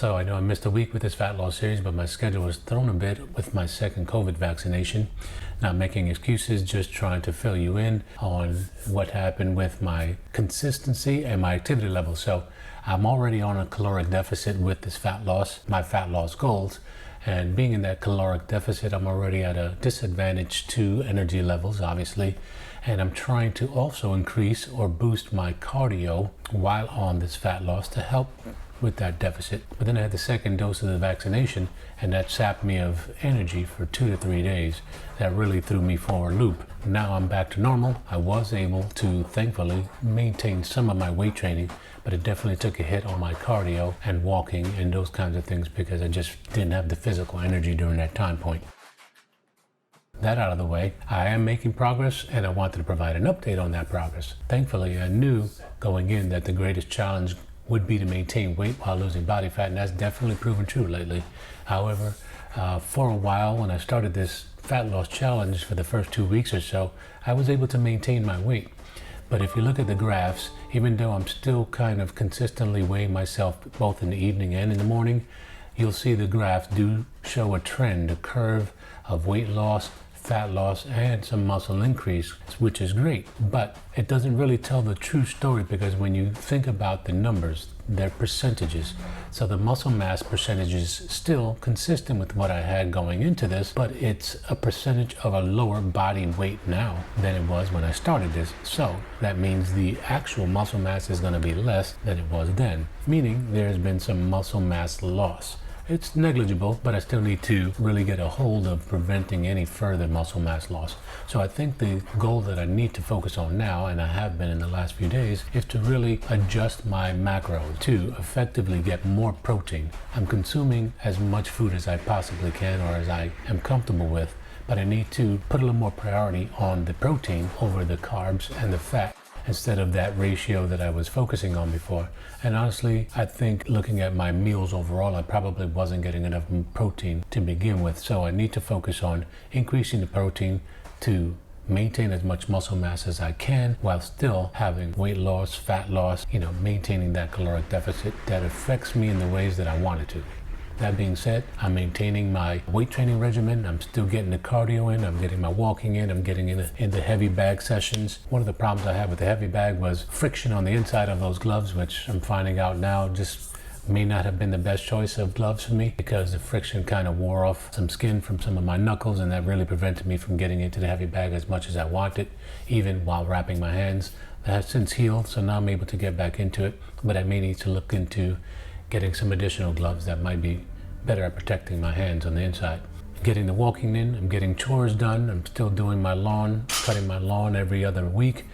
So I know I missed a week with this fat loss series, but my schedule was thrown a bit with my second COVID vaccination. Not making excuses, just trying to fill you in on what happened with my consistency and my activity level. So I'm already on a caloric deficit with this fat loss, my fat loss goals. And being in that caloric deficit, I'm already at a disadvantage to energy levels, obviously. And I'm trying to also increase or boost my cardio while on this fat loss to help with that deficit. But then I had the second dose of the vaccination, and that sapped me of energy for 2 to 3 days. That really threw me for a loop. Now I'm back to normal. I was able to, thankfully, maintain some of my weight training, but it definitely took a hit on my cardio and walking and those kinds of things because I just didn't have the physical energy during that time point. That out of the way, I am making progress, and I wanted to provide an update on that progress. Thankfully, I knew going in that the greatest challenge would be to maintain weight while losing body fat, and that's definitely proven true lately. However, for a while, when I started this fat loss challenge for the first 2 weeks or so, I was able to maintain my weight. But if you look at the graphs, even though I'm still kind of consistently weighing myself both in the evening and in the morning, you'll see the graphs do show a trend, a curve of weight loss, fat loss, and some muscle increase, which is great. But it doesn't really tell the true story because when you think about the numbers, they're percentages. So the muscle mass percentage is still consistent with what I had going into this, but it's a percentage of a lower body weight now than it was when I started this. So that means the actual muscle mass is going to be less than it was then, meaning there's been some muscle mass loss. It's negligible, but I still need to really get a hold of preventing any further muscle mass loss. So I think the goal that I need to focus on now, and I have been in the last few days, is to really adjust my macro to effectively get more protein. I'm consuming as much food as I possibly can or as I am comfortable with, but I need to put a little more priority on the protein over the carbs and the fat, instead of that ratio that I was focusing on before. And honestly, I think looking at my meals overall, I probably wasn't getting enough protein to begin with. So I need to focus on increasing the protein to maintain as much muscle mass as I can while still having weight loss, fat loss, maintaining that caloric deficit that affects me in the ways that I want it to. That being said, I'm maintaining my weight training regimen. I'm still getting the cardio in. I'm getting my walking in. I'm getting in the heavy bag sessions. One of the problems I had with the heavy bag was friction on the inside of those gloves, which I'm finding out now just may not have been the best choice of gloves for me because the friction kind of wore off some skin from some of my knuckles, and that really prevented me from getting into the heavy bag as much as I wanted, even while wrapping my hands. That has since healed, so now I'm able to get back into it, but I may need to look into getting some additional gloves that might be better at protecting my hands on the inside. Getting the walking in, I'm getting chores done. I'm still doing my lawn, cutting my lawn every other week.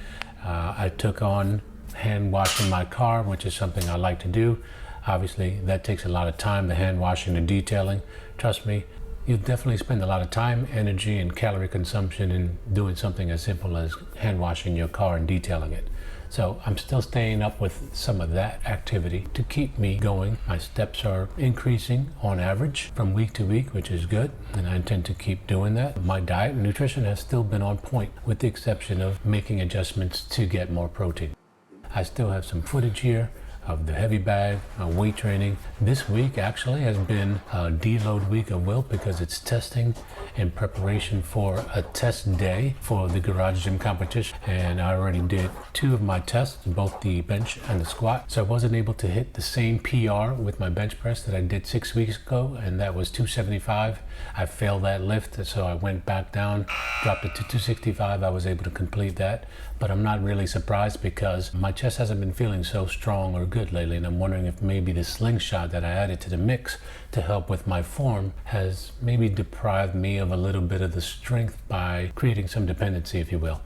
I took on hand washing my car, which is something I like to do. Obviously, that takes a lot of time, the hand washing, the detailing. Trust me, you definitely spend a lot of time, energy, and calorie consumption in doing something as simple as hand washing your car and detailing it. So I'm still staying up with some of that activity to keep me going. My steps are increasing on average from week to week, which is good, and I intend to keep doing that. My diet and nutrition has still been on point, with the exception of making adjustments to get more protein. I still have some footage here of the heavy bag, weight training. This week actually has been a deload week of Wilt because it's testing in preparation for a test day for the garage gym competition. And I already did 2 of my tests, both the bench and the squat. So I wasn't able to hit the same PR with my bench press that I did 6 weeks ago, and that was 275. I failed that lift, so I went back down, dropped it to 265. I was able to complete that, but I'm not really surprised because my chest hasn't been feeling so strong or good lately, and I'm wondering if maybe the slingshot that I added to the mix to help with my form has maybe deprived me of a little bit of the strength by creating some dependency, if you will.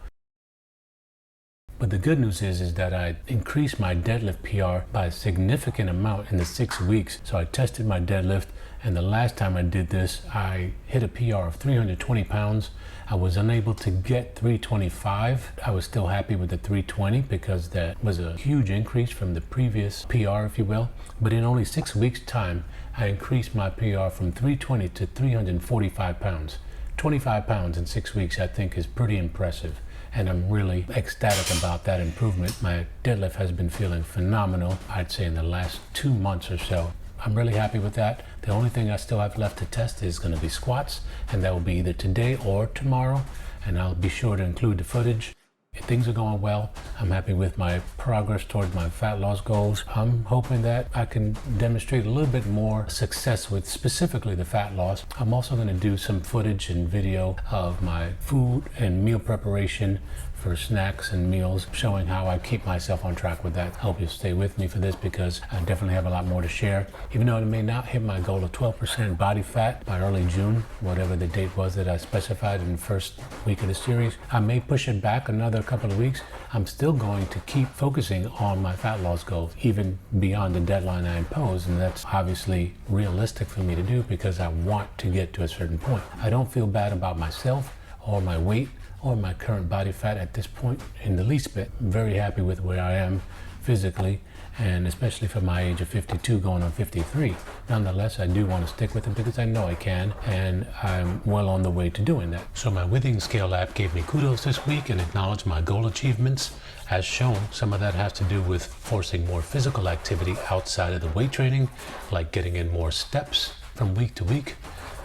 But the good news is that I increased my deadlift PR by a significant amount in the 6 weeks. So I tested my deadlift, and the last time I did this, I hit a PR of 320 pounds. I was unable to get 325. I was still happy with the 320 because that was a huge increase from the previous PR, if you will. But in only 6 weeks' time, I increased my PR from 320 to 345 pounds. 25 pounds in 6 weeks, I think, is pretty impressive. And I'm really ecstatic about that improvement. My deadlift has been feeling phenomenal, I'd say, in the last 2 months or so. I'm really happy with that. The only thing I still have left to test is going to be squats, and that will be either today or tomorrow, and I'll be sure to include the footage. If things are going well, I'm happy with my progress toward my fat loss goals. I'm hoping that I can demonstrate a little bit more success with specifically the fat loss. I'm also going to do some footage and video of my food and meal preparation for snacks and meals, showing how I keep myself on track with that. I hope you'll stay with me for this because I definitely have a lot more to share. Even though I may not hit my goal of 12% body fat by early June, whatever the date was that I specified in the first week of the series, I may push it back another couple of weeks. I'm still going to keep focusing on my fat loss goal, even beyond the deadline I imposed, and that's obviously realistic for me to do because I want to get to a certain point. I don't feel bad about myself or my weight or my current body fat at this point in the least bit. I'm very happy with where I am physically, and especially for my age of 52 going on 53. Nonetheless, I do want to stick with it because I know I can, and I'm well on the way to doing that. So my Withing Scale app gave me kudos this week and acknowledged my goal achievements. As shown, some of that has to do with forcing more physical activity outside of the weight training, like getting in more steps from week to week,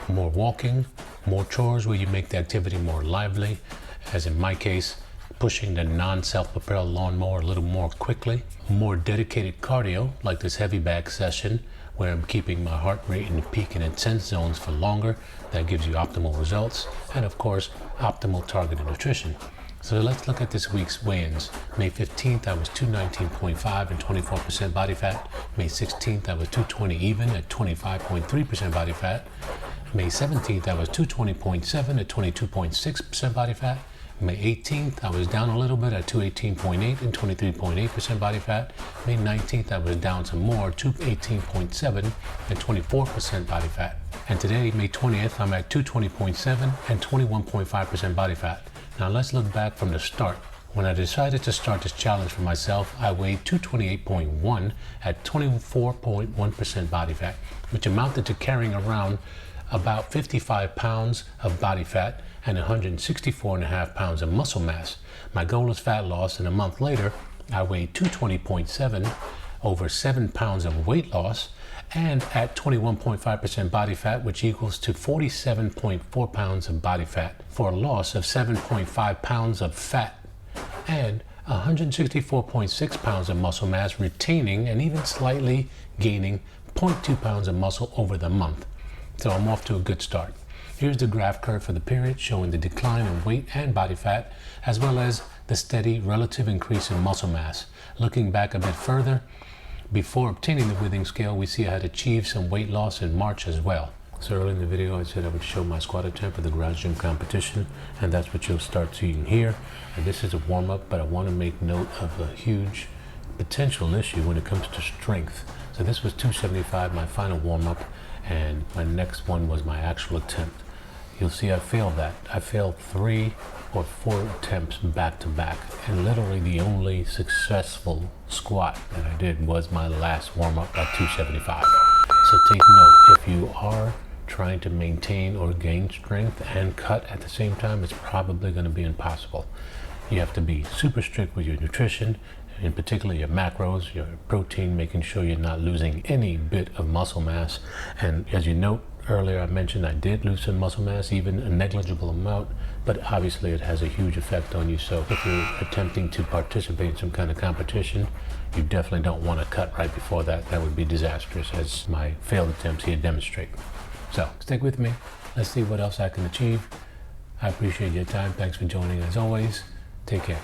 more walking, more chores where you make the activity more lively, as in my case, pushing the non-self-propelled lawnmower a little more quickly, more dedicated cardio like this heavy bag session where I'm keeping my heart rate in the peak and intense zones for longer. That gives you optimal results, and of course optimal targeted nutrition. So let's look at this week's weigh-ins. May 15th I was 219.5 and 24% body fat. May 16th I was 220 even at 25.3% body fat. May 17th I was 220.7 at 22.6% body fat. May 18th, I was down a little bit at 218.8 and 23.8% body fat. May 19th, I was down some more, 218.7 and 24% body fat. And today, May 20th, I'm at 220.7 and 21.5% body fat. Now let's look back from the start. When I decided to start this challenge for myself, I weighed 228.1 at 24.1% body fat, which amounted to carrying around about 55 pounds of body fat and 164.5 pounds of muscle mass. My goal is fat loss, and a month later, I weighed 220.7, over 7 pounds of weight loss, and at 21.5% body fat, which equals to 47.4 pounds of body fat, for a loss of 7.5 pounds of fat, and 164.6 pounds of muscle mass, retaining and even slightly gaining 0.2 pounds of muscle over the month. So I'm off to a good start. Here's the graph curve for the period showing the decline in weight and body fat, as well as the steady relative increase in muscle mass. Looking back a bit further, before obtaining the Withing Scale, we see I had achieved some weight loss in March as well. So early in the video, I said I would show my squat attempt for the garage gym competition, and that's what you'll start seeing here. And this is a warm-up, but I want to make note of a huge potential issue when it comes to strength. So this was 275, my final warm-up, and my next one was my actual attempt. You'll see I failed that. I failed 3 or 4 attempts back to back, and literally the only successful squat that I did was my last warm-up at 275. So take note, if you are trying to maintain or gain strength and cut at the same time, it's probably going to be impossible. You have to be super strict with your nutrition, in particular your macros, your protein, making sure you're not losing any bit of muscle mass. And as you note, earlier I mentioned I did lose some muscle mass, even a negligible amount, but obviously it has a huge effect on you. So if you're attempting to participate in some kind of competition, you definitely don't want to cut right before that. That would be disastrous, as my failed attempts here demonstrate. So stick with me. Let's see what else I can achieve. I appreciate your time. Thanks for joining as always. Take care.